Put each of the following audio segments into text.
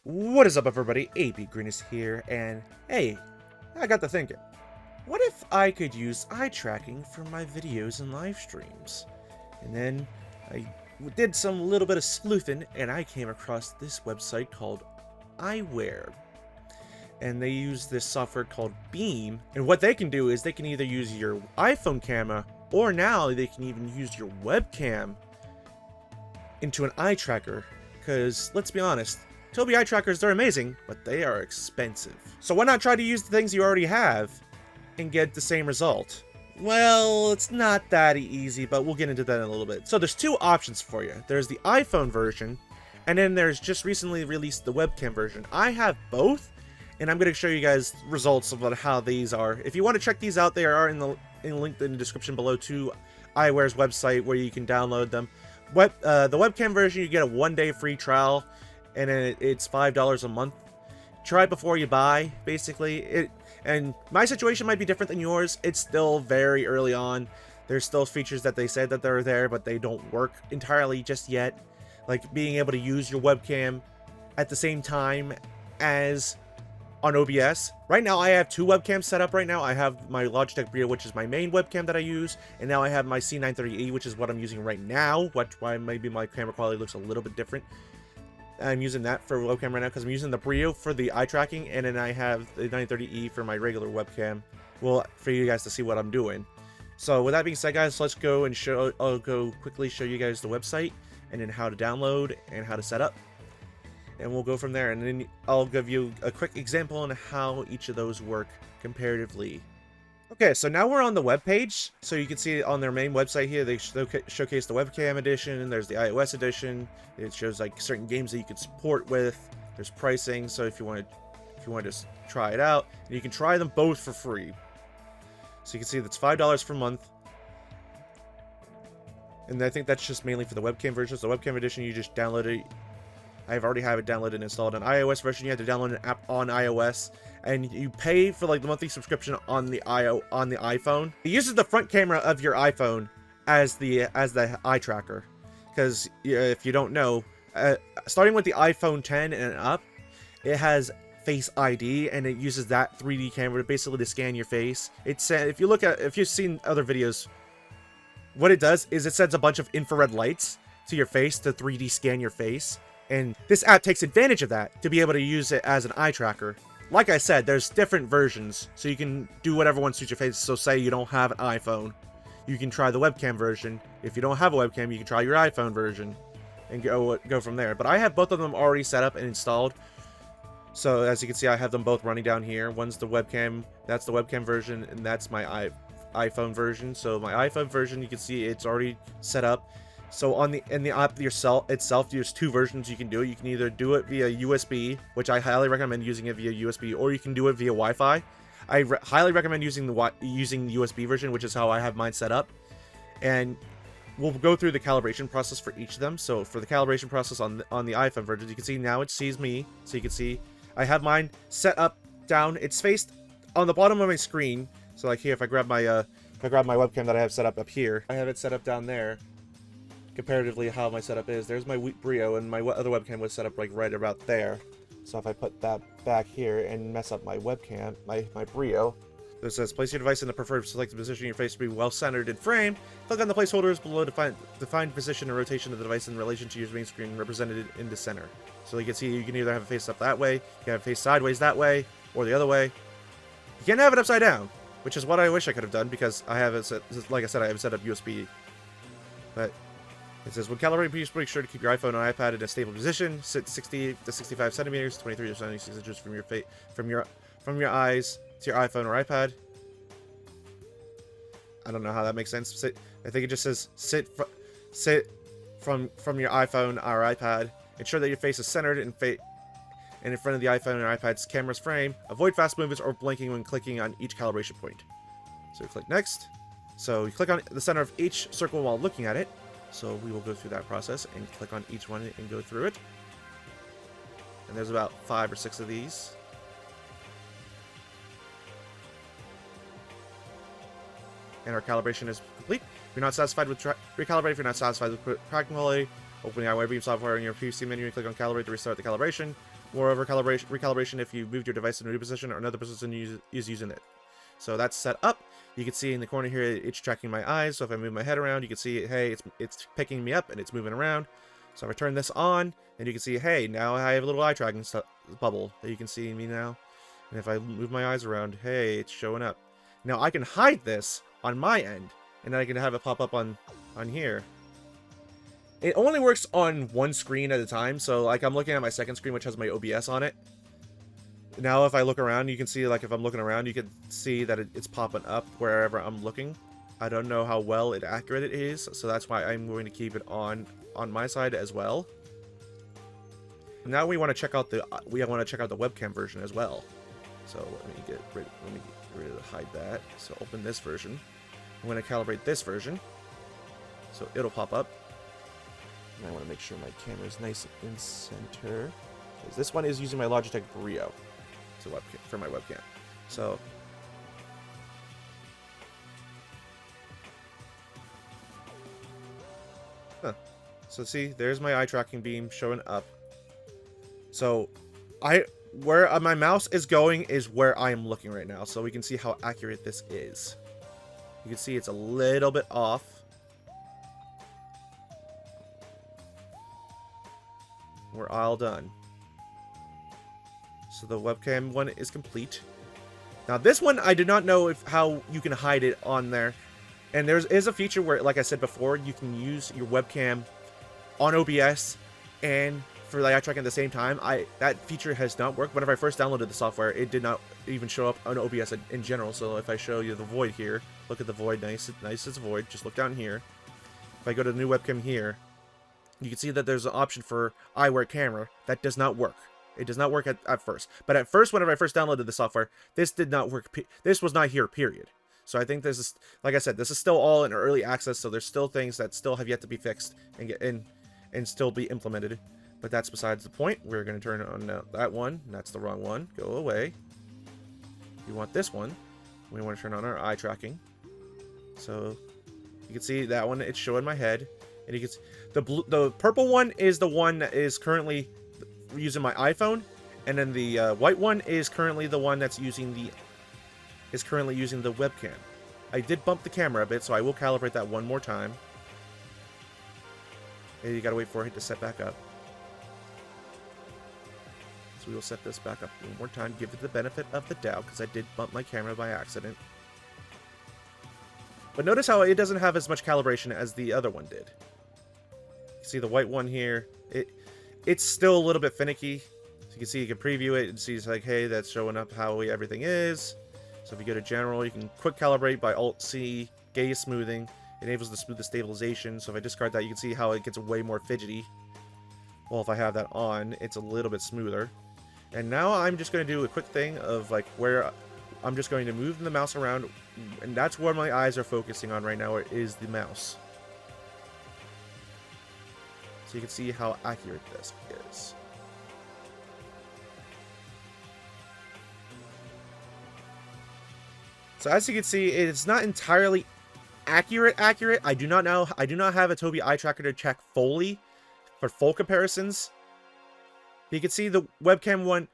What is up, everybody? apgrenus here, and hey, I got to thinking, what if I could use eye tracking for my videos and live streams? And then I did some little bit of sleuthing, and I came across this website called Eyeware. And they use this software called Beam, and what they can do is they can either use your iPhone camera, or now they can even use your webcam into an eye tracker. Because, let's be honest, Tobii eye trackers, they're amazing, but they are expensive. So why not try to use the things you already have and get the same result? Well, it's not that easy, but we'll get into that in a little bit. So there's two options for you. There's the iPhone version, and then there's just recently released the webcam version. I have both, and I'm going to show you guys results about how these are. If you want to check these out, they are linked in the description below to Eyeware's website where you can download them. The webcam version, you get a 1-day free trial, and it's $5 a month. Try it before you buy, basically. And my situation might be different than yours. It's still very early on. There's still features that they said that they're there, but they don't work entirely just yet. Like being able to use your webcam at the same time as on OBS. Right now, I have two webcams set up right now. I have my Logitech Brio, which is my main webcam that I use, and now I have my C930E, which is what I'm using right now. Why maybe my camera quality looks a little bit different. I'm using that for webcam right now because I'm using the Brio for the eye tracking, and then I have the 930E for my regular webcam. Well, for you guys to see what I'm doing. So with that being said, guys, let's go and I'll go quickly show you guys the website and then how to download and how to set up. And we'll go from there, and then I'll give you a quick example on how each of those work comparatively. Okay, so now we're on the web page. So you can see on their main website here, they showcase the webcam edition, and there's the iOS edition. It shows like certain games that you can support with. There's pricing, so if you want to try it out, and you can try them both for free. So you can see that's $5 per month. And I think that's just mainly for the webcam version. So the webcam edition, you just download it. I already have it downloaded and installed. On iOS version, you have to download an app on iOS, and you pay for like the monthly subscription on the iPhone. It uses the front camera of your iPhone as the eye tracker, because if you don't know, starting with the iPhone 10 and up, it has Face ID, and it uses that 3D camera basically to scan your face. It's if you've seen other videos, what it does is it sends a bunch of infrared lights to your face to 3D scan your face. And this app takes advantage of that to be able to use it as an eye tracker. Like I said, there's different versions, so you can do whatever one suits your face. So say you don't have an iPhone, you can try the webcam version. If you don't have a webcam, you can try your iPhone version and go from there. But I have both of them already set up and installed. So as you can see, I have them both running down here. One's the webcam, that's the webcam version, and that's my iPhone version. So my iPhone version, you can see it's already set up. So in the app itself, there's two versions you can do it. You can either do it via USB, which I highly recommend using it via USB, or you can do it via Wi-Fi. I highly recommend using the USB version, which is how I have mine set up. And we'll go through the calibration process for each of them. So for the calibration process on the iPhone version, you can see now it sees me. So you can see I have mine set up down. It's faced on the bottom of my screen. So like here, if I grab my webcam that I have set up here, I have it set up down there. Comparatively how my setup is, there's my Brio, and my other webcam was set up like right about there. So if I put that back here and mess up my webcam, my Brio, it says place your device in the preferred selected position, your face to be well centered in frame. Click on the placeholders below to define position and rotation of the device in relation to your main screen represented in the center. So you can see you can either have it face up that way, you can have it face sideways that way, or the other way. You can't have it upside down, which is what I wish I could have done, because I have it set, like I said, I have it set up USB. But it says, when calibrating, please make sure to keep your iPhone or iPad in a stable position. Sit 60 to 65 centimeters, 23 to 76 inches from your eyes to your iPhone or iPad. I don't know how that makes sense. I think it just says sit from your iPhone or iPad. Ensure that your face is centered and in front of the iPhone or iPad's camera's frame. Avoid fast movements or blinking when clicking on each calibration point. So click next. So you click on the center of each circle while looking at it. So we will go through that process and click on each one and go through it. And there's about 5 or 6 of these. And our calibration is complete. If you're not satisfied with recalibrate, if you're not satisfied with tracking quality, Open the Eyeware Beam software in your PC menu and click on Calibrate to restart the calibration. Moreover, recalibration if you moved your device in a new position or another person is using it. So that's set up. You can see in the corner here, it's tracking my eyes. So if I move my head around, you can see, hey, it's picking me up and it's moving around. So if I turn this on, and you can see, hey, now I have a little eye tracking bubble that you can see me now. And if I move my eyes around, hey, it's showing up. Now I can hide this on my end, and then I can have it pop up on here. It only works on one screen at a time, so like I'm looking at my second screen, which has my OBS on it. Now if I look around, you can see, like if I'm looking around, you can see that it's popping up wherever I'm looking. I don't know how well accurate it is, so that's why I'm going to keep it on my side as well. Now we want to check out the webcam version as well. So let me get rid of hide that. So open this version. I'm going to calibrate this version, so it'll pop up. And I want to make sure my camera is nice in center, because this one is using my Logitech Brio for my webcam. So so see, there's my eye tracking beam showing up. So where my mouse is going is where I am looking right now, so we can see how accurate this is. You can see it's a little bit off. We're all done. So the webcam one is complete. Now this one, I do not know how you can hide it on there. And there is a feature where, like I said before, you can use your webcam on OBS and for the eye tracking at the same time. That feature has not worked. Whenever I first downloaded the software, it did not even show up on OBS in general. So if I show you the void here, look at the void, nice as a void. Just look down here. If I go to the new webcam here, you can see that there's an option for Eyeware camera. That does not work. It does not work at first. But at first, whenever I first downloaded the software, this did not work. This was not here, period. So I think this is, like I said, this is still all in early access. So there's still things that still have yet to be fixed and get in and still be implemented. But that's besides the point. We're going to turn on that one. That's the wrong one. Go away. You want this one. We want to turn on our eye tracking. So you can see that one. It's showing my head. And you can see the purple one is the one that is currently using my iPhone, and then the white one is currently the one that's using the webcam. I did bump the camera a bit, so I will calibrate that one more time. And you gotta wait for it to set back up. So we will set this back up one more time, give it the benefit of the doubt, because I did bump my camera by accident. But notice how it doesn't have as much calibration as the other one did. You see the white one here, it's still a little bit finicky. So you can see, you can preview it and see it's like, hey, that's showing up how everything is. So if you go to general, you can quick calibrate by Alt-C, gaze smoothing, enables the smooth stabilization. So if I discard that, you can see how it gets way more fidgety. Well, if I have that on, it's a little bit smoother. And now I'm just going to do a quick thing of like where I'm just going to move the mouse around, and that's where my eyes are focusing on right now, is the mouse. So you can see how accurate this is. So as you can see, it's not entirely accurate. I do not have a Tobii Eyetracker to check fully for full comparisons. You can see the webcam one,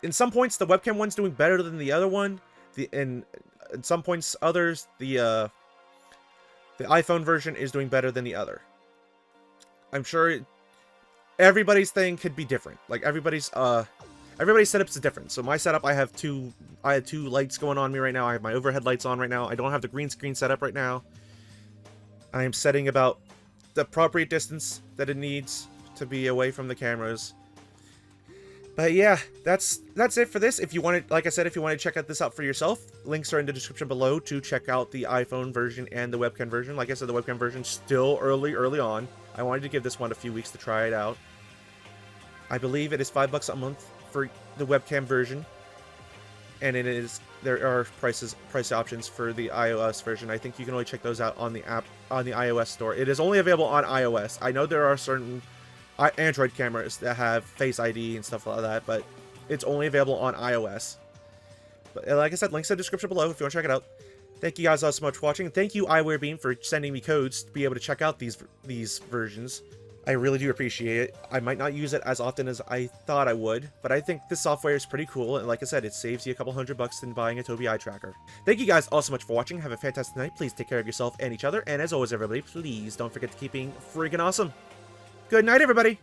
in some points the webcam one's doing better than the other one. In some points others, the iPhone version is doing better than the other. I'm sure everybody's thing could be different. Like everybody's setups is different. So my setup, I had two lights going on me right now. I have my overhead lights on right now. I don't have the green screen set up right now. I am setting about the appropriate distance that it needs to be away from the cameras. But yeah, that's it for this. If you wanted, like I said, if you want to check this out for yourself, links are in the description below to check out the iPhone version and the webcam version. Like I said, the webcam version still early on. I wanted to give this one a few weeks to try it out. I believe it is $5 a month for the webcam version, and there are price options for the iOS version. I think you can only check those out on the iOS store. It is only available on iOS. I know there are certain Android cameras that have Face ID and stuff like that, but it's only available on iOS. But like I said, links in the description below if you want to check it out. Thank you guys all so much for watching. Thank you, Eyeware Beam, for sending me codes to be able to check out these versions. I really do appreciate it. I might not use it as often as I thought I would, but I think this software is pretty cool, and like I said, it saves you a couple $100 than buying a Tobii Eyetracker. Thank you guys all so much for watching. Have a fantastic night. Please take care of yourself and each other, and as always, everybody, please don't forget to keep being freaking awesome. Good night, everybody!